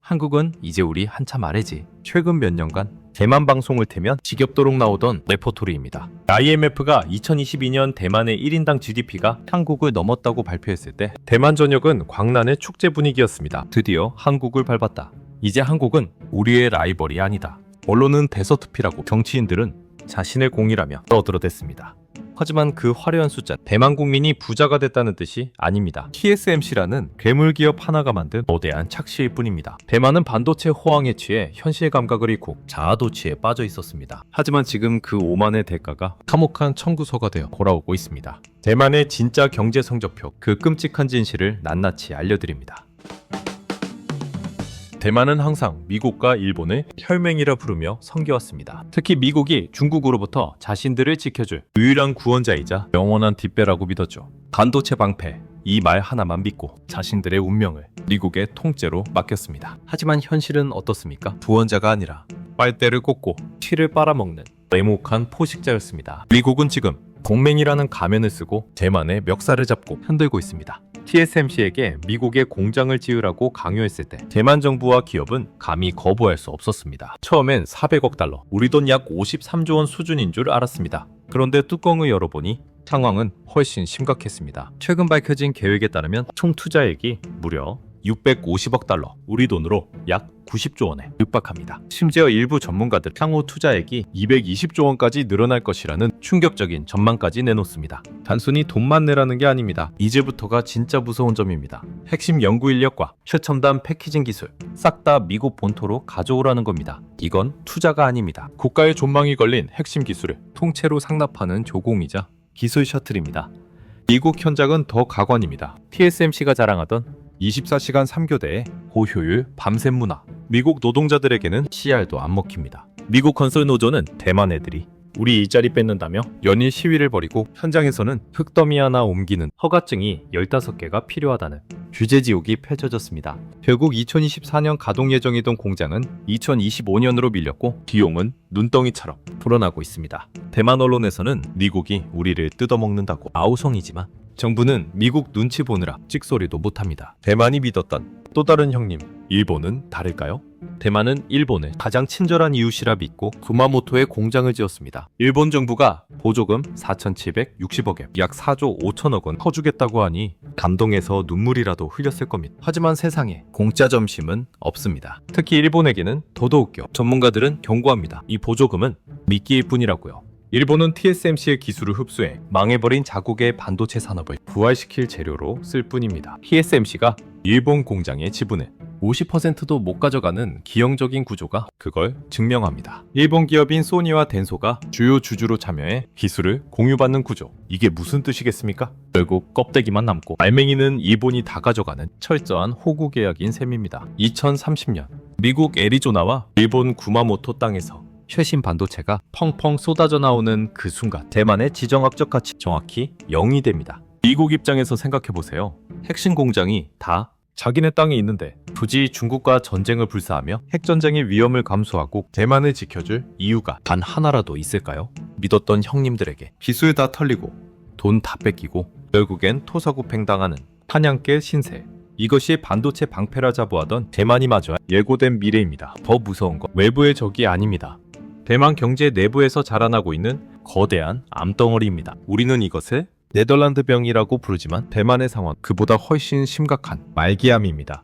한국은 이제 우리 한참 아래지. 최근 몇 년간 대만 방송을 틀면 지겹도록 나오던 레포토리입니다. IMF가 2022년 대만의 1인당 GDP가 한국을 넘었다고 발표했을 때 대만 전역은 광란의 축제 분위기였습니다. 드디어 한국을 밟았다. 이제 한국은 우리의 라이벌이 아니다. 언론은 데서트피라고, 정치인들은 자신의 공이라며 떠들어댔습니다. 하지만 그 화려한 숫자, 대만 국민이 부자가 됐다는 뜻이 아닙니다. TSMC라는 괴물 기업 하나가 만든 거대한 착시일 뿐입니다. 대만은 반도체 호황에 취해 현실 감각을 잃고 자아도취에 빠져 있었습니다. 하지만 지금 그 오만의 대가가 참혹한 청구서가 되어 돌아오고 있습니다. 대만의 진짜 경제 성적표, 그 끔찍한 진실을 낱낱이 알려드립니다. 대만은 항상 미국과 일본을 혈맹이라 부르며 섬겨왔습니다. 특히 미국이 중국으로부터 자신들을 지켜줄 유일한 구원자이자 영원한 뒷배라고 믿었죠. 반도체 방패, 이 말 하나만 믿고 자신들의 운명을 미국의 통째로 맡겼습니다. 하지만 현실은 어떻습니까? 구원자가 아니라 빨대를 꽂고 피를 빨아먹는 냉혹한 포식자였습니다. 미국은 지금 동맹이라는 가면을 쓰고 대만의 멱살을 잡고 흔들고 있습니다. TSMC에게 미국에 공장을 지으라고 강요했을 때 대만 정부와 기업은 감히 거부할 수 없었습니다. 처음엔 400억 달러, 우리 돈 약 53조 원 수준인 줄 알았습니다. 그런데 뚜껑을 열어보니 상황은 훨씬 심각했습니다. 최근 밝혀진 계획에 따르면 총 투자액이 무려 650억 달러, 우리 돈으로 약 90조 원에 육박합니다. 심지어 일부 전문가들 향후 투자액이 220조 원까지 늘어날 것이라는 충격적인 전망까지 내놓습니다. 단순히 돈만 내라는 게 아닙니다. 이제부터가 진짜 무서운 점입니다. 핵심 연구 인력과 최첨단 패키징 기술 싹 다 미국 본토로 가져오라는 겁니다. 이건 투자가 아닙니다. 국가의 존망이 걸린 핵심 기술을 통째로 상납하는 조공이자 기술 셔틀입니다. 미국 현장은 더 가관입니다. TSMC가 자랑하던 24시간 3교대의 고효율 밤샘 문화. 미국 노동자들에게는 CR도 안 먹힙니다. 미국 건설 노조는 대만 애들이 우리 일자리 뺏는다며 연일 시위를 벌이고 현장에서는 흙더미 하나 옮기는 허가증이 15개가 필요하다는 규제지옥이 펼쳐졌습니다. 결국 2024년 가동 예정이던 공장은 2025년으로 밀렸고 비용은 눈덩이처럼 불어나고 있습니다. 대만 언론에서는 미국이 우리를 뜯어먹는다고 아우성이지만 정부는 미국 눈치 보느라 찍소리도 못합니다. 대만이 믿었던 또 다른 형님, 일본은 다를까요? 대만은 일본을 가장 친절한 이웃이라 믿고 구마모토에 공장을 지었습니다. 일본 정부가 보조금 4,760억엔, 약 4조 5천억 원 퍼주겠다고 하니 감동해서 눈물이라도 흘렸을 겁니다. 하지만 세상에 공짜 점심은 없습니다. 특히 일본에게는 더더욱요. 전문가들은 경고합니다. 이 보조금은 미끼일 뿐이라고요. 일본은 TSMC의 기술을 흡수해 망해버린 자국의 반도체 산업을 부활시킬 재료로 쓸 뿐입니다. TSMC가 일본 공장의 지분을 50%도 못 가져가는 기형적인 구조가 그걸 증명합니다. 일본 기업인 소니와 덴소가 주요 주주로 참여해 기술을 공유받는 구조. 이게 무슨 뜻이겠습니까? 결국 껍데기만 남고 알맹이는 일본이 다 가져가는 철저한 호구 계약인 셈입니다. 2030년 미국 애리조나와 일본 구마모토 땅에서 최신 반도체가 펑펑 쏟아져 나오는 그 순간 대만의 지정학적 가치 정확히 0이 됩니다. 미국 입장에서 생각해보세요. 핵심 공장이 다 자기네 땅에 있는데 굳이 중국과 전쟁을 불사하며 핵전쟁의 위험을 감수하고 대만을 지켜줄 이유가 단 하나라도 있을까요? 믿었던 형님들에게 기술 다 털리고 돈 다 뺏기고 결국엔 토사구팽당하는 한양계 신세. 이것이 반도체 방패라 자부하던 대만이 마주할 예고된 미래입니다. 더 무서운 건 외부의 적이 아닙니다. 대만 경제 내부에서 자라나고 있는 거대한 암덩어리입니다. 우리는 이것을 네덜란드병이라고 부르지만 대만의 상황 그보다 훨씬 심각한 말기암입니다.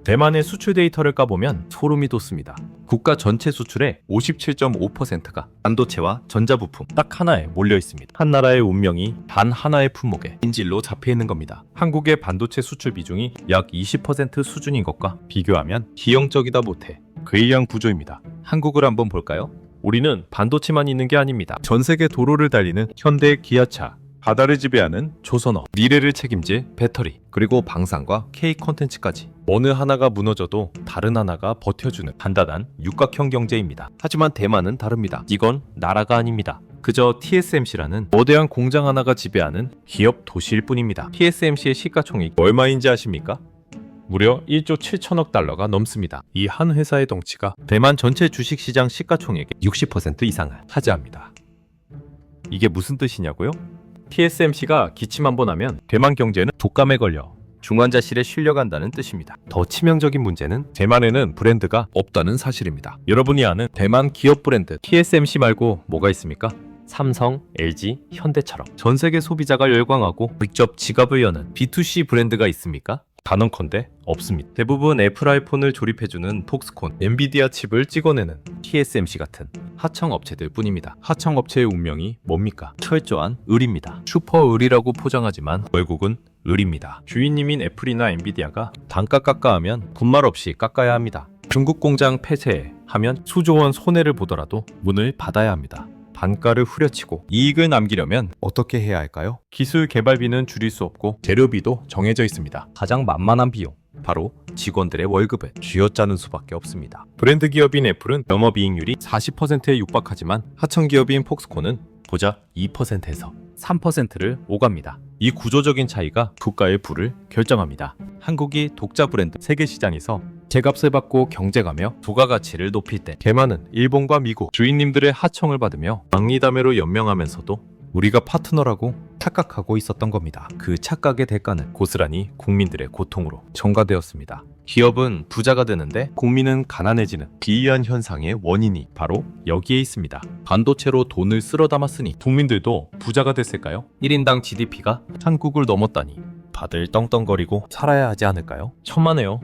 대만의 수출 데이터를 까보면 소름이 돋습니다. 국가 전체 수출의 57.5%가 반도체와 전자부품 딱 하나에 몰려 있습니다. 한 나라의 운명이 단 하나의 품목에 인질로 잡혀 있는 겁니다. 한국의 반도체 수출 비중이 약 20% 수준인 것과 비교하면 기형적이다 못해 괴이한 구조입니다. 한국을 한번 볼까요? 우리는 반도체만 있는 게 아닙니다. 전 세계 도로를 달리는 현대 기아차, 바다를 지배하는 조선업, 미래를 책임질 배터리, 그리고 방산과 K 콘텐츠까지 어느 하나가 무너져도 다른 하나가 버텨주는 단단한 육각형 경제입니다. 하지만 대만은 다릅니다. 이건 나라가 아닙니다. 그저 TSMC라는 거대한 공장 하나가 지배하는 기업 도시일 뿐입니다. TSMC의 시가총액 얼마인지 아십니까? 무려 1조 7천억 달러가 넘습니다. 이 한 회사의 덩치가 대만 전체 주식시장 시가총액의 60% 이상을 차지합니다. 이게 무슨 뜻이냐고요? TSMC가 기침 한번 하면 대만 경제는 독감에 걸려 중환자실에 실려간다는 뜻입니다. 더 치명적인 문제는 대만에는 브랜드가 없다는 사실입니다. 여러분이 아는 대만 기업 브랜드 TSMC 말고 뭐가 있습니까? 삼성, LG, 현대처럼 전 세계 소비자가 열광하고 직접 지갑을 여는 B2C 브랜드가 있습니까? 단언컨대 없습니다. 대부분 애플 아이폰을 조립해주는 톡스콘, 엔비디아 칩을 찍어내는 TSMC 같은 하청 업체들 뿐입니다. 하청 업체의 운명이 뭡니까? 철저한 을입니다. 슈퍼 을이라고 포장하지만 결국은 을입니다. 주인님인 애플이나 엔비디아가 단가 깎아하면 군말 없이 깎아야 합니다. 중국 공장 폐쇄 하면 수조 원 손해를 보더라도 문을 닫아야 합니다. 단가를 후려치고 이익을 남기려면 어떻게 해야 할까요? 기술 개발비는 줄일 수 없고 재료비도 정해져 있습니다. 가장 만만한 비용, 바로 직원들의 월급을 쥐어짜는 수밖에 없습니다. 브랜드 기업인 애플은 영업이익률이 40%에 육박하지만 하청 기업인 폭스콘은 고작 2%에서 3%를 오갑니다. 이 구조적인 차이가 국가의 부를 결정합니다. 한국이 독자 브랜드 세계 시장에서 제값을 받고 경쟁하며 부가가치를 높일 때 대만은 일본과 미국 주인님들의 하청을 받으며 막리담회로 연명하면서도 우리가 파트너라고 착각하고 있었던 겁니다. 그 착각의 대가는 고스란히 국민들의 고통으로 전가되었습니다. 기업은 부자가 되는데 국민은 가난해지는 기이한 현상의 원인이 바로 여기에 있습니다. 반도체로 돈을 쓸어 담았으니 국민들도 부자가 됐을까요? 1인당 GDP가 한국을 넘었다니 다들 떵떵거리고 살아야 하지 않을까요? 천만에요.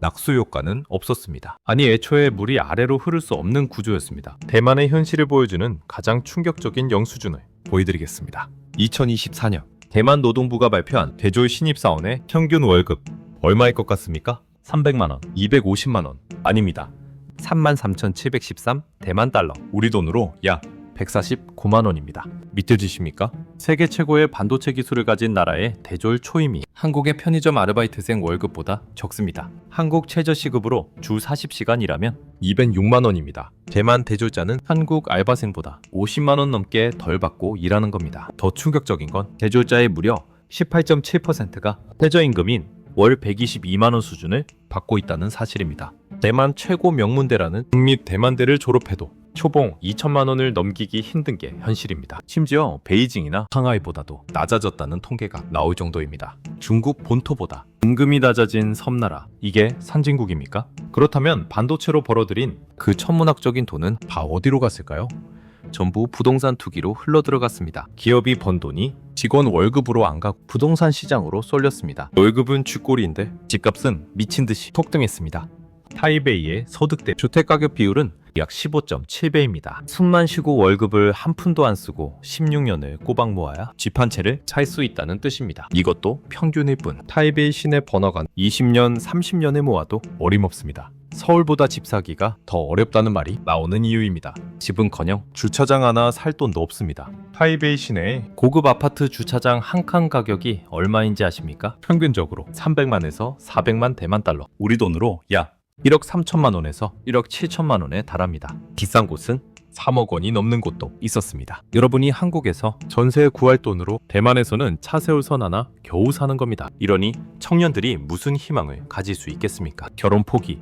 낙수 효과는 없었습니다. 아니 애초에 물이 아래로 흐를 수 없는 구조였습니다. 대만의 현실을 보여주는 가장 충격적인 영수증을 보여드리겠습니다. 2024년 대만 노동부가 발표한 대졸 신입사원의 평균 월급 얼마일 것 같습니까? 300만원, 250만원 아닙니다. 33,713 대만 달러, 우리 돈으로 약 149만원입니다. 믿겨지십니까? 세계 최고의 반도체 기술을 가진 나라의 대졸 초임이 한국의 편의점 아르바이트생 월급보다 적습니다. 한국 최저시급으로 주 40시간 일하면 206만원입니다. 대만 대졸자는 한국 알바생보다 50만원 넘게 덜 받고 일하는 겁니다. 더 충격적인 건 대졸자의 무려 18.7%가 최저임금인 월 122만원 수준을 받고 있다는 사실입니다. 대만 최고 명문대라는 국립 대만대를 졸업해도 초봉 2천만 원을 넘기기 힘든 게 현실입니다. 심지어 베이징이나 상하이보다도 낮아졌다는 통계가 나올 정도입니다. 중국 본토보다 임금이 낮아진 섬나라, 이게 선진국입니까? 그렇다면 반도체로 벌어들인 그 천문학적인 돈은 다 어디로 갔을까요? 전부 부동산 투기로 흘러들어갔습니다. 기업이 번 돈이 직원 월급으로 안 가고 부동산 시장으로 쏠렸습니다. 월급은 쥐꼬리인데 집값은 미친 듯이 폭등했습니다. 타이베이의 소득 대 주택가격 비율은 약 15.7배입니다. 숨만 쉬고 월급을 한 푼도 안 쓰고 16년을 꼬박 모아야 집 한 채를 살 수 있다는 뜻입니다. 이것도 평균일 뿐. 타이베이 시내 번화가 20년, 30년을 모아도 어림없습니다. 서울보다 집 사기가 더 어렵다는 말이 나오는 이유입니다. 집은커녕 주차장 하나 살 돈도 없습니다. 타이베이 시내에 고급 아파트 주차장 한 칸 가격이 얼마인지 아십니까? 평균적으로 300만에서 400만 대만 달러, 우리 돈으로 약 1억 3천만 원에서 1억 7천만 원에 달합니다. 비싼 곳은 3억 원이 넘는 곳도 있었습니다. 여러분이 한국에서 전세 구할 돈으로 대만에서는 차 세울 선 하나 겨우 사는 겁니다. 이러니 청년들이 무슨 희망을 가질 수 있겠습니까? 결혼 포기,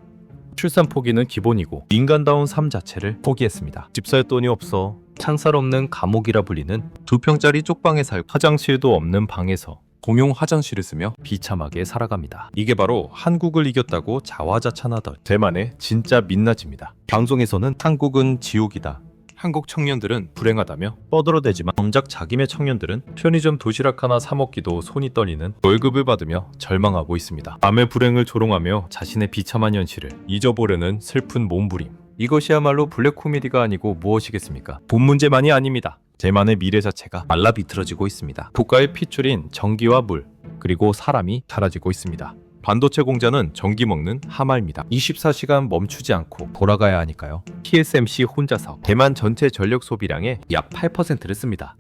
출산 포기는 기본이고 인간다운 삶 자체를 포기했습니다. 집 살 돈이 없어 창살 없는 감옥이라 불리는 2평짜리 쪽방에 살고 화장실도 없는 방에서 공용 화장실을 쓰며 비참하게 살아갑니다. 이게 바로 한국을 이겼다고 자화자찬하던 대만의 진짜 민낯입니다. 방송에서는 한국은 지옥이다, 한국 청년들은 불행하다며 떠들어대지만 정작 자기네 청년들은 편의점 도시락 하나 사 먹기도 손이 떨리는 월급을 받으며 절망하고 있습니다. 남의 불행을 조롱하며 자신의 비참한 현실을 잊어보려는 슬픈 몸부림. 이것이야말로 블랙 코미디가 아니고 무엇이겠습니까? 돈 문제만이 아닙니다. 대만의 미래 자체가 말라 비틀어지고 있습니다. 국가의 핏줄인 전기와 물, 그리고 사람이 사라지고 있습니다. 반도체 공장은 전기 먹는 하마입니다. 24시간 멈추지 않고 돌아가야 하니까요. TSMC 혼자서 대만 전체 전력 소비량의 약 8%를 씁니다.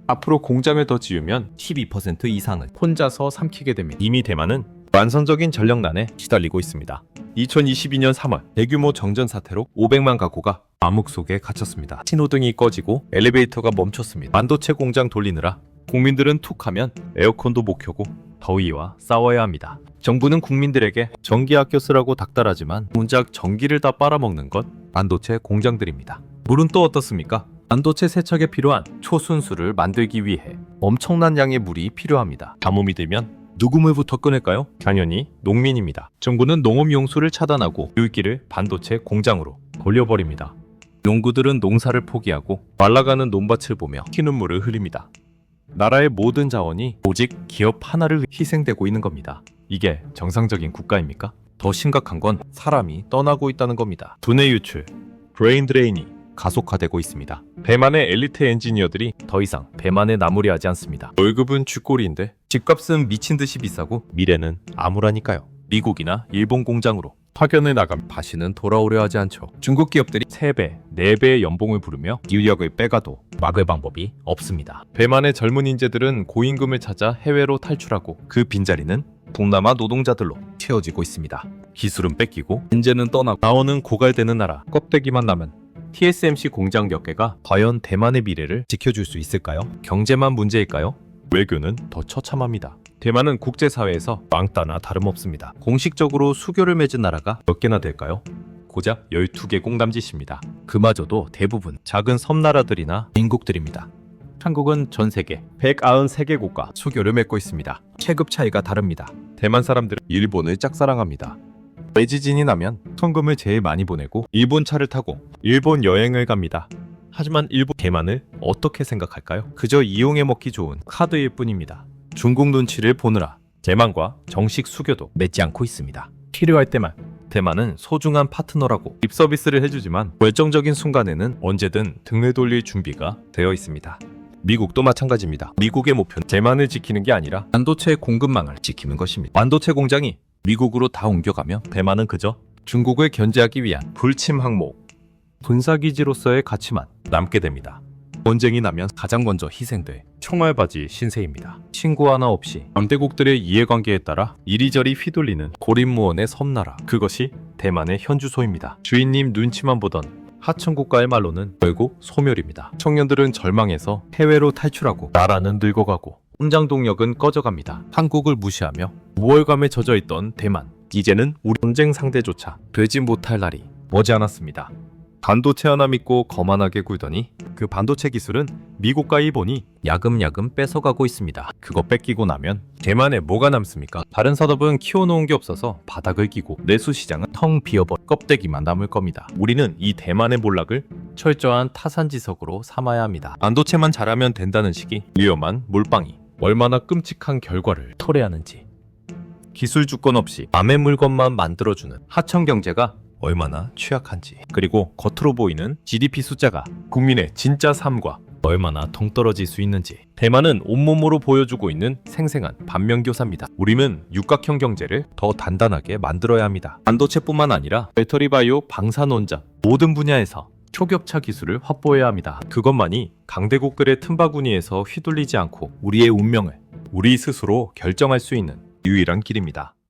앞으로 공장을 더 지으면 12% 이상을 혼자서 삼키게 됩니다. 이미 대만은 완성적인 전력난에 시달리고 있습니다. 2022년 3월 대규모 정전 사태로 500만 가구가 암흑 속에 갇혔습니다. 신호등이 꺼지고 엘리베이터가 멈췄습니다. 반도체 공장 돌리느라 국민들은 툭하면 에어컨도 못 켜고 더위와 싸워야 합니다. 정부는 국민들에게 전기 아껴 쓰라고 닥달하지만 정작 전기를 다 빨아먹는 건 반도체 공장들입니다. 물은 또 어떻습니까? 반도체 세척에 필요한 초순수를 만들기 위해 엄청난 양의 물이 필요합니다. 가뭄이 들면 누구부터 끊을까요? 당연히 농민입니다. 정부는 농업용수를 차단하고 교육기를 반도체 공장으로 돌려버립니다. 농구들은 농사를 포기하고 말라가는 논밭을 보며 피눈물을 흘립니다. 나라의 모든 자원이 오직 기업 하나를 희생되고 있는 겁니다. 이게 정상적인 국가입니까? 더 심각한 건 사람이 떠나고 있다는 겁니다. 두뇌 유출, 브레인 드레인이 가속화되고 있습니다. 대만의 엘리트 엔지니어들이 더 이상 대만에 나무리하지 않습니다. 월급은 쥐꼬리인데 집값은 미친 듯이 비싸고 미래는 암울하니까요. 미국이나 일본 공장으로 파견을 나가면 다시는 돌아오려 하지 않죠. 중국 기업들이 3배, 4배의 연봉을 부르며 인력을 빼가도 막을 방법이 없습니다. 대만의 젊은 인재들은 고임금을 찾아 해외로 탈출하고 그 빈자리는 동남아 노동자들로 채워지고 있습니다. 기술은 뺏기고 인재는 떠나고 자원은 고갈되는 나라. 껍데기만 나면 TSMC 공장 몇 개가 과연 대만의 미래를 지켜줄 수 있을까요? 경제만 문제일까요? 외교는 더 처참합니다. 대만은 국제사회에서 왕따나 다름없습니다. 공식적으로 수교를 맺은 나라가 몇 개나 될까요? 고작 12개국 남짓입니다. 그마저도 대부분 작은 섬나라들이나 인국들입니다. 한국은 전 세계 193개국과 수교를 맺고 있습니다. 체급 차이가 다릅니다. 대만 사람들은 일본을 짝사랑합니다. 외지진이 나면 성금을 제일 많이 보내고 일본 차를 타고 일본 여행을 갑니다. 하지만 대만을 어떻게 생각할까요? 그저 이용해 먹기 좋은 카드일 뿐입니다. 중국 눈치를 보느라 대만과 정식 수교도 맺지 않고 있습니다. 필요할 때만 대만은 소중한 파트너라고 립서비스를 해주지만 결정적인 순간에는 언제든 등을 돌릴 준비가 되어 있습니다. 미국도 마찬가지입니다. 미국의 목표는 대만을 지키는 게 아니라 반도체 공급망을 지키는 것입니다. 반도체 공장이 미국으로 다 옮겨가며 대만은 그저 중국을 견제하기 위한 불침 항목, 군사기지로서의 가치만 남게 됩니다. 전쟁이 나면 가장 먼저 희생될 총알바지 신세입니다. 친구 하나 없이 강대국들의 이해관계에 따라 이리저리 휘둘리는 고립무원의 섬나라. 그것이 대만의 현주소입니다. 주인님 눈치만 보던 하청국가의 말로는 결국 소멸입니다. 청년들은 절망해서 해외로 탈출하고 나라는 늙어가고 성장 동력은 꺼져갑니다. 한국을 무시하며 우월감에 젖어있던 대만. 이제는 우리 전쟁 상대조차 되지 못할 날이 머지않았습니다. 반도체 하나 믿고 거만하게 굴더니 그 반도체 기술은 미국과 일본이 야금야금 뺏어가고 있습니다. 그거 뺏기고 나면 대만에 뭐가 남습니까? 다른 산업은 키워놓은 게 없어서 바닥을 끼고 내수 시장은 텅 비어버린 껍데기만 남을 겁니다. 우리는 이 대만의 몰락을 철저한 타산지석으로 삼아야 합니다. 반도체만 잘하면 된다는 식이 위험한 몰빵이 얼마나 끔찍한 결과를 토래하는지. 기술 주권 없이 남의 물건만 만들어주는 하청 경제가 얼마나 취약한지, 그리고 겉으로 보이는 GDP 숫자가 국민의 진짜 삶과 얼마나 동떨어질 수 있는지. 대만은 온몸으로 보여주고 있는 생생한 반면교사입니다. 우리는 육각형 경제를 더 단단하게 만들어야 합니다. 반도체뿐만 아니라 배터리 바이오, 방사논자 모든 분야에서 초격차 기술을 확보해야 합니다. 그것만이 강대국들의 틈바구니에서 휘둘리지 않고 우리의 운명을 우리 스스로 결정할 수 있는 유일한 길입니다.